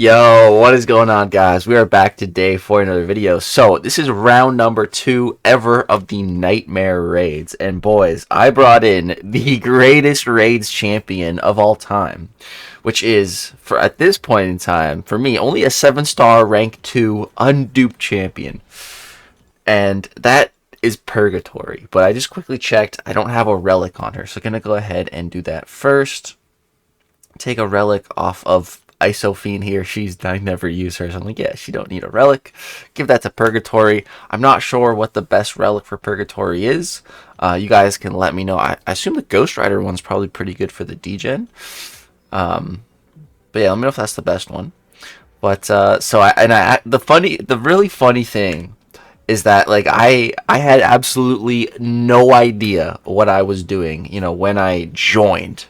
Yo, what is going on, guys? We are back today for another video. So, this is round number 2 ever of the Nightmare Raids. And boys, I brought in the greatest raids champion of all time, which is, for at this point in time, for me, only a 7-star rank 2 unduped champion. And that is Purgatory. But I just quickly checked, I don't have a relic on her. So I'm going to go ahead and do that first. Take a relic off of Isophene here. I never use her, so I'm like, yeah, she don't need a relic. Give that to Purgatory. I'm not sure what the best relic for Purgatory is. You guys can let me know. I assume the Ghost Rider one's probably pretty good for the degen. But yeah, let me know if that's the best one. But the really funny thing is that like I had absolutely no idea what I was doing, when I joined.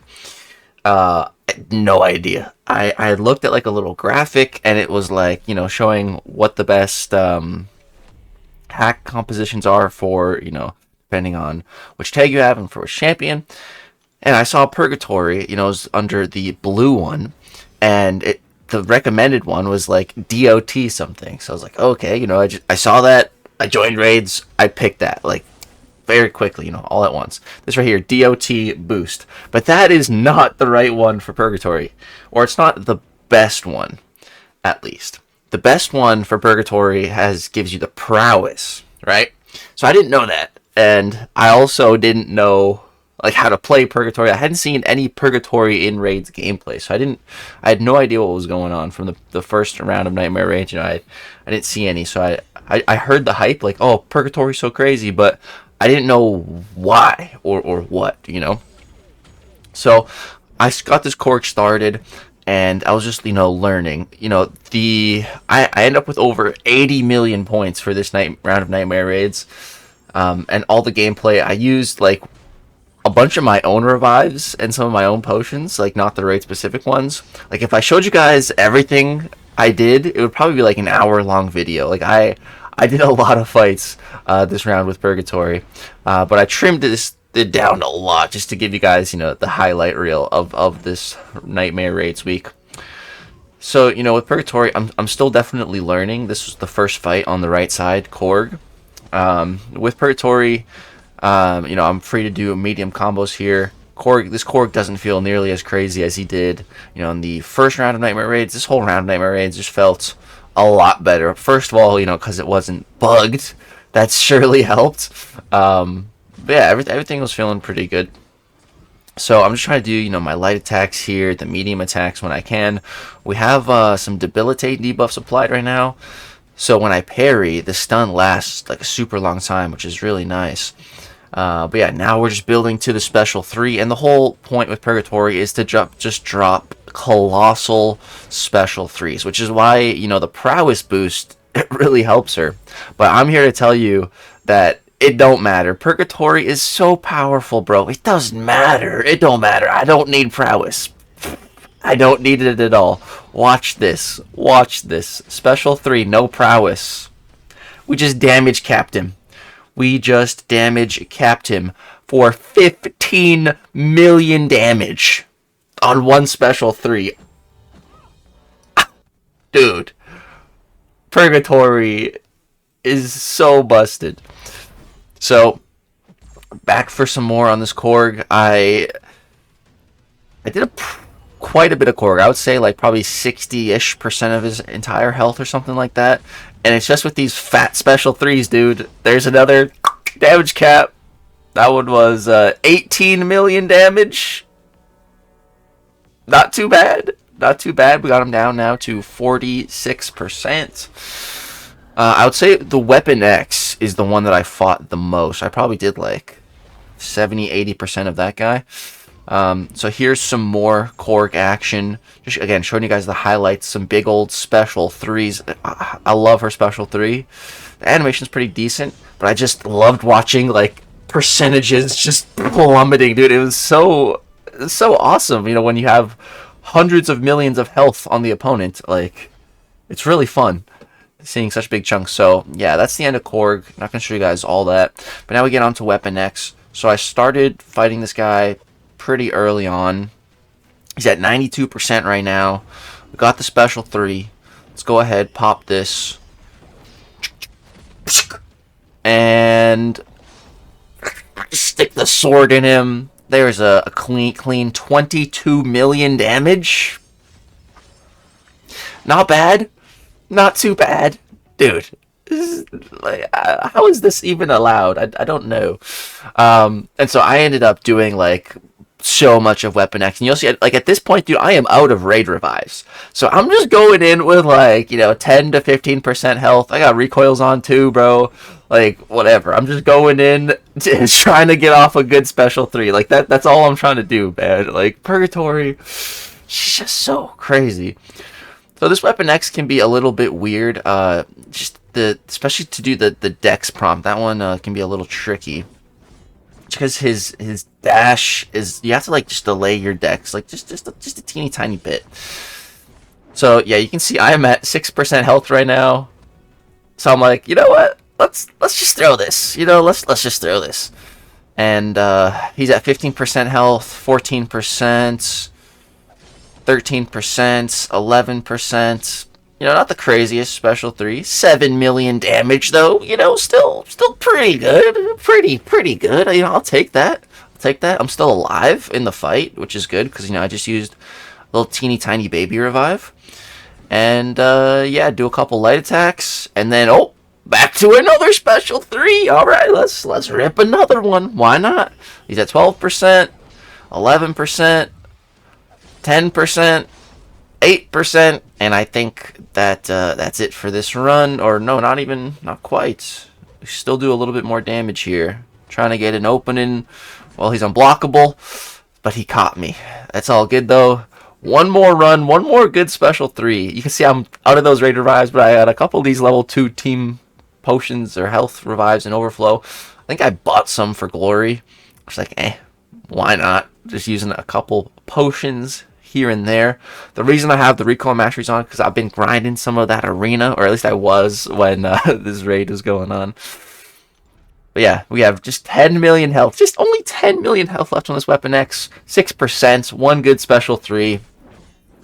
No idea. I looked at like a little graphic and it was like, showing what the best hack compositions are for, depending on which tag you have and for which champion. And I saw Purgatory, was under the blue one, and the recommended one was like DOT something. So I was like, okay, I saw that, I joined raids, I picked that like very quickly, all at once. This right here, DOT boost. But that is not the right one for Purgatory. Or it's not the best one, at least. The best one for Purgatory gives you the prowess, right? So I didn't know that. And I also didn't know like how to play Purgatory. I hadn't seen any Purgatory in Raids gameplay. So I had no idea what was going on from the first round of Nightmare Raids. I didn't see any. So I heard the hype, like, oh, Purgatory's so crazy, but I didn't know why or what, So I got this Korg started, and I was just, learning. I end up with over 80 million points for this round of Nightmare Raids. And all the gameplay, I used, like, a bunch of my own revives and some of my own potions, like, not the raid-specific ones. Like, if I showed you guys everything I did, it would probably be, like, an hour-long video. Like, I did a lot of fights this round with Purgatory, but I trimmed it down a lot just to give you guys, the highlight reel of this Nightmare Raids week. So, with Purgatory, I'm still definitely learning. This was the first fight on the right side, Korg. With Purgatory, I'm free to do medium combos here. This Korg doesn't feel nearly as crazy as he did, in the first round of Nightmare Raids. This whole round of Nightmare Raids just felt a lot better. First of all, because it wasn't bugged. That surely helped. But yeah, everything was feeling pretty good. So I'm just trying to do, my light attacks here, the medium attacks when I can. We have some debilitate debuffs applied right now. So when I parry, the stun lasts like a super long time, which is really nice. But yeah, now we're just building to the special 3, and the whole point with Purgatory is to just drop colossal special 3s, which is why, the prowess boost, it really helps her. But I'm here to tell you that it don't matter. Purgatory is so powerful, bro. It doesn't matter. It don't matter. I don't need prowess. I don't need it at all. Watch this. Watch this. Special 3, no prowess. We just damage capped him. We just damage capped him for 15 million damage on one special 3. Dude, Purgatory is so busted. So, back for some more on this Korg. I did quite a bit of Korg. I would say like probably 60-ish% of his entire health or something like that. And it's just with these fat special 3s, dude. There's another damage cap. That one was 18 million damage. Not too bad. Not too bad. We got him down now to 46%. I would say the Weapon X is the one that I fought the most. I probably did like 70-80% of that guy. So here's some more Korg action. Just again showing you guys the highlights. Some big old special 3s. I love her special 3. The animation's pretty decent, but I just loved watching like percentages just plummeting, dude. It was so awesome. When you have hundreds of millions of health on the opponent, like it's really fun seeing such big chunks. So yeah, that's the end of Korg. Not gonna show you guys all that, but now we get on to Weapon X. So I started fighting this guy pretty early on. He's at 92% right now. We got the special 3. Let's go ahead, pop this. And stick the sword in him. There's a clean 22 million damage. Not bad. Not too bad. Dude. Like, how is this even allowed? I don't know. And so I ended up doing like so much of Weapon X, and you'll see like at this point, dude, I am out of raid revives, so I'm just going in with like 10 to 15% health. I got recoils on too, bro. Like whatever, I'm just going in just trying to get off a good special 3. Like that's all I'm trying to do, man. Like Purgatory, she's just so crazy. So this Weapon X can be a little bit weird, especially to do the dex prompt. That one can be a little tricky, because his dash is, you have to like just delay your dex like just a teeny tiny bit. So yeah, you can see I am at 6% health right now. So I'm like, you know what? Let's just throw this. Let's just throw this. And he's at 15% health, 14%. 13%, 11%. Not the craziest special 3. 7 million damage though. Still pretty good. Pretty good. I'll take that. I'm still alive in the fight, which is good because I just used a little teeny tiny baby revive. And yeah, do a couple light attacks, and then back to another special 3. All right, let's rip another one. Why not? He's at 12%, 11%. 10%, 8%, and I think that that's it for this run. Or no, not quite. We still do a little bit more damage here. Trying to get an opening. Well, he's unblockable, but he caught me. That's all good though. One more run, one more good special 3. You can see I'm out of those raid revives, but I had a couple of these level 2 team potions or health revives in overflow. I think I bought some for glory. I was like, why not? Just using a couple potions here and there. The reason I have the recoil masteries on, because I've been grinding some of that arena, or at least I was when this raid was going on. But yeah, we have just 10 million health. Just only 10 million health left on this Weapon X. 6%, one good special 3,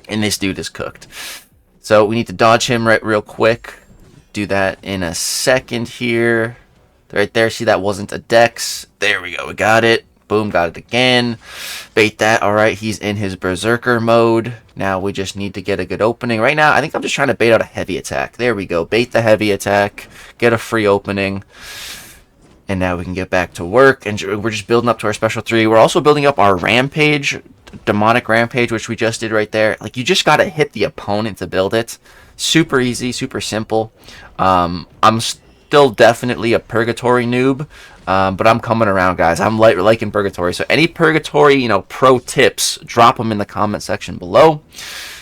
and this dude is cooked. So we need to dodge him real quick. Do that in a second here. Right there, see that wasn't a dex. There we go, we got it. Boom, got it again. Bait that. All right, he's in his berserker mode. Now we just need to get a good opening. Right now, I think I'm just trying to bait out a heavy attack. There we go. Bait the heavy attack. Get a free opening. And now we can get back to work. And we're just building up to our special 3. We're also building up our rampage. Demonic rampage, which we just did right there. Like, you just got to hit the opponent to build it. Super easy, super simple. I'm still definitely a Purgatory noob. But I'm coming around, guys. I'm liking Purgatory. So any Purgatory, pro tips, drop them in the comment section below.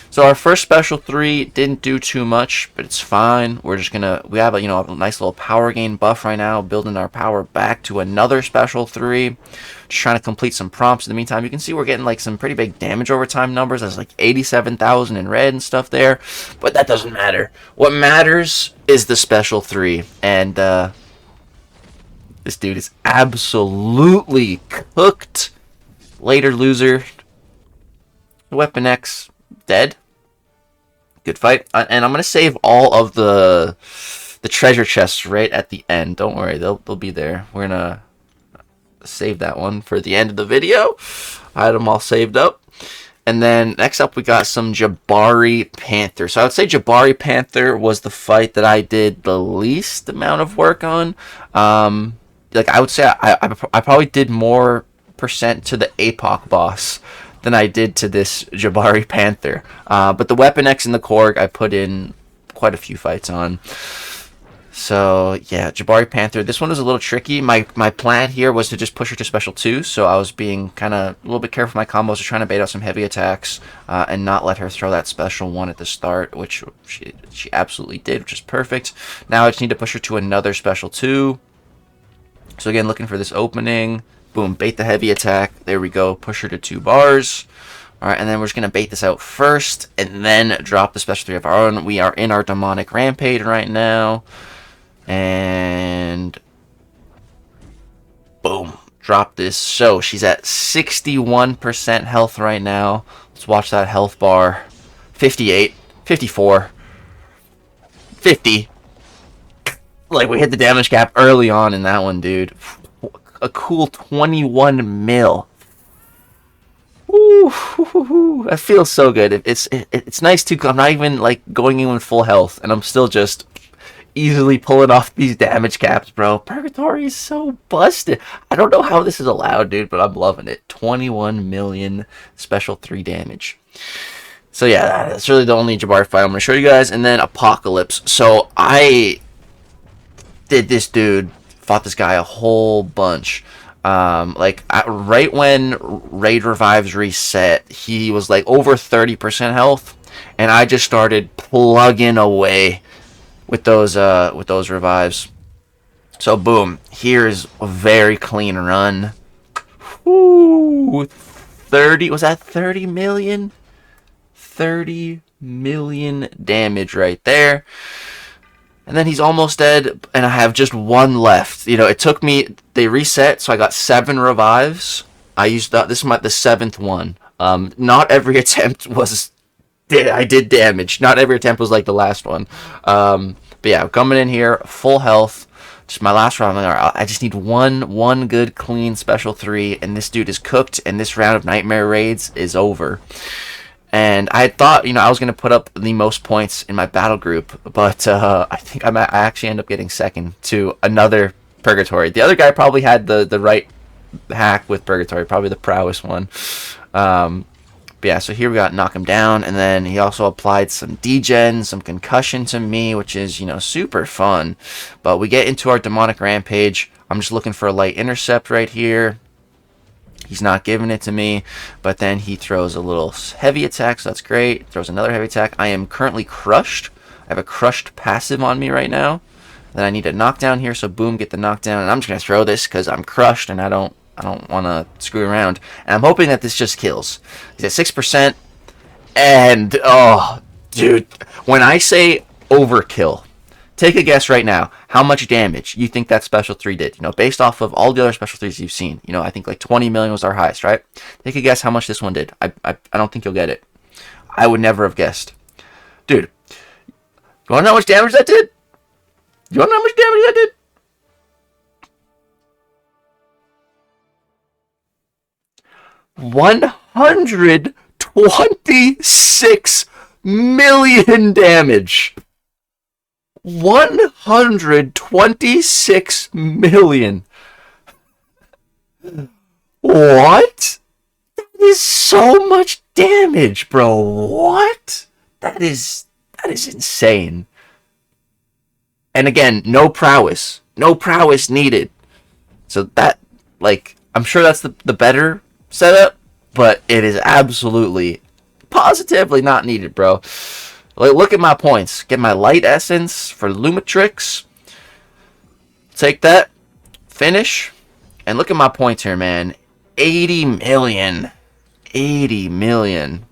So our first special 3 didn't do too much, but it's fine. We're just gonna, we have a nice little power gain buff right now, building our power back to another special 3. Just trying to complete some prompts in the meantime. You can see we're getting like some pretty big damage over time numbers. That's like 87,000 in red and stuff there, but that doesn't matter. What matters is the special 3, and this dude is absolutely cooked. Later, loser. Weapon X dead. Good fight. And I'm gonna save all of the treasure chests right at the end. Don't worry, they'll be there. We're gonna save that one for the end of the video. I had them all saved up. And then next up we got some Jabari Panther. So I would say Jabari Panther was the fight that I did the least amount of work on. Like I would say I probably did more percent to the APOC boss than I did to this Jabari Panther. But the Weapon X and the Korg I put in quite a few fights on. So yeah, Jabari Panther. This one was a little tricky. My plan here was to just push her to special 2. So I was being kind of a little bit careful with my combos, trying to bait out some heavy attacks and not let her throw that special 1 at the start, which she absolutely did, which is perfect. Now I just need to push her to another special 2. So again, looking for this opening. Boom, bait the heavy attack. There we go. Push her to 2 bars. All right, and then we're just going to bait this out first and then drop the special 3 of our own. We are in our demonic rampage right now. And boom, drop this. So she's at 61% health right now. Let's watch that health bar. 58. 54. 50. Like, we hit the damage cap early on in that one, dude. A cool 21 mil. Ooh, that feels so good. It's nice too. I'm not even like going in with full health, and I'm still just easily pulling off these damage caps, bro. Purgatory is so busted. I don't know how this is allowed, dude, but I'm loving it. 21 million special 3 damage. So yeah, that's really the only Jabari fight I'm gonna show you guys, and then Apocalypse. So I did this dude, fought this guy a whole bunch. Right when raid revives reset, he was like over 30% health, and I just started plugging away with those revives. So boom, here's a very clean run. Ooh, 30, was that 30 million? 30 million damage right there. And then he's almost dead, and I have just one left. You know, it took me, they reset, so I got 7 revives. I used that, this is the 7th one. Not every attempt was, I did damage. Not every attempt was like the last one. But yeah, coming in here, full health. Just my last round, I just need one good, clean special 3, and this dude is cooked, and this round of Nightmare Raids is over. And I thought, you know, I was going to put up the most points in my battle group, but I think I actually end up getting second to another Purgatory. The other guy probably had the right hack with Purgatory, probably the prowess one. But yeah, so here we got knock him down, and then he also applied some degen, some concussion to me, which is, you know, super fun. But we get into our demonic rampage. I'm just looking for a light intercept right here. He's not giving it to me, but then he throws a little heavy attack, so that's great. Throws another heavy attack. I am currently crushed. I have a crushed passive on me right now. Then I need a knockdown here, so boom, get the knockdown. And I'm just going to throw this because I'm crushed and I don't want to screw around. And I'm hoping that this just kills. He's at 6%. And, oh, dude, when I say overkill, take a guess right now how much damage you think that special 3 did. You know, based off of all the other special 3s you've seen. You know, I think like 20 million was our highest, right? Take a guess how much this one did. I don't think you'll get it. I would never have guessed. Dude, you want to know how much damage that did? You want to know how much damage that did? 126 million damage. 126 million. What? That is so much damage, bro. What? That is insane. And again, no prowess. No prowess needed. So that, like, I'm sure that's the better setup, but it is absolutely, positively not needed, bro. Like, look at my points. Get my light essence for Lumitrix. Take that. Finish. And look at my points here, man. 80 million. 80 million.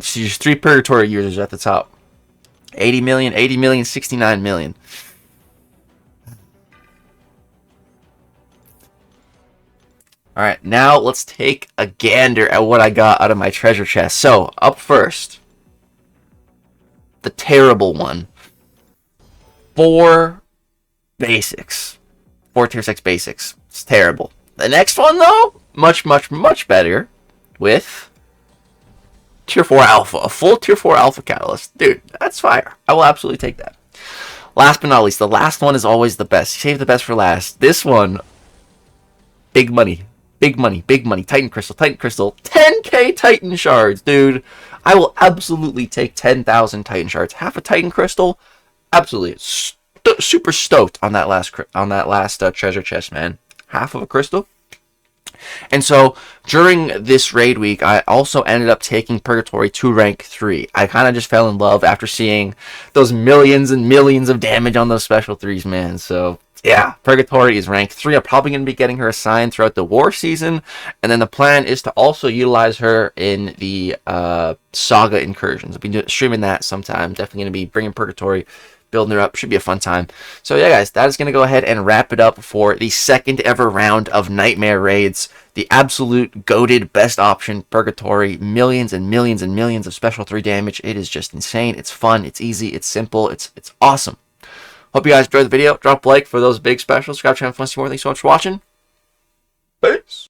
See, there's 3 Purgatory users at the top. 80 million, 80 million, 69 million. Alright, now let's take a gander at what I got out of my treasure chest. So, up first, the terrible one. 4 basics. 4 tier 6 basics. It's terrible. The next one, though, much, much, much better with tier 4 alpha. A full tier 4 alpha catalyst. Dude, that's fire. I will absolutely take that. Last but not least, the last one is always the best. Save the best for last. This one, big money. Big money, big money. Titan Crystal, 10k Titan Shards, dude. I will absolutely take 10,000 Titan Shards. Half a Titan Crystal, absolutely. Super stoked on that last treasure chest, man. Half of a crystal. And so, during this raid week, I also ended up taking Purgatory to rank 3. I kind of just fell in love after seeing those millions and millions of damage on those special 3s, man. So, yeah, Purgatory is rank 3. I'm probably going to be getting her assigned throughout the war season. And then the plan is to also utilize her in the Saga incursions. I'll be streaming that sometime. Definitely going to be bringing Purgatory, building her up. Should be a fun time. So yeah, guys, that is going to go ahead and wrap it up for the second ever round of Nightmare Raids. The absolute goated best option, Purgatory. Millions and millions and millions of special 3 damage. It is just insane. It's fun. It's easy. It's simple. It's awesome. Hope you guys enjoyed the video. Drop a like for those big specials. Subscribe to the channel if you want to see more. Thanks so much for watching. Peace.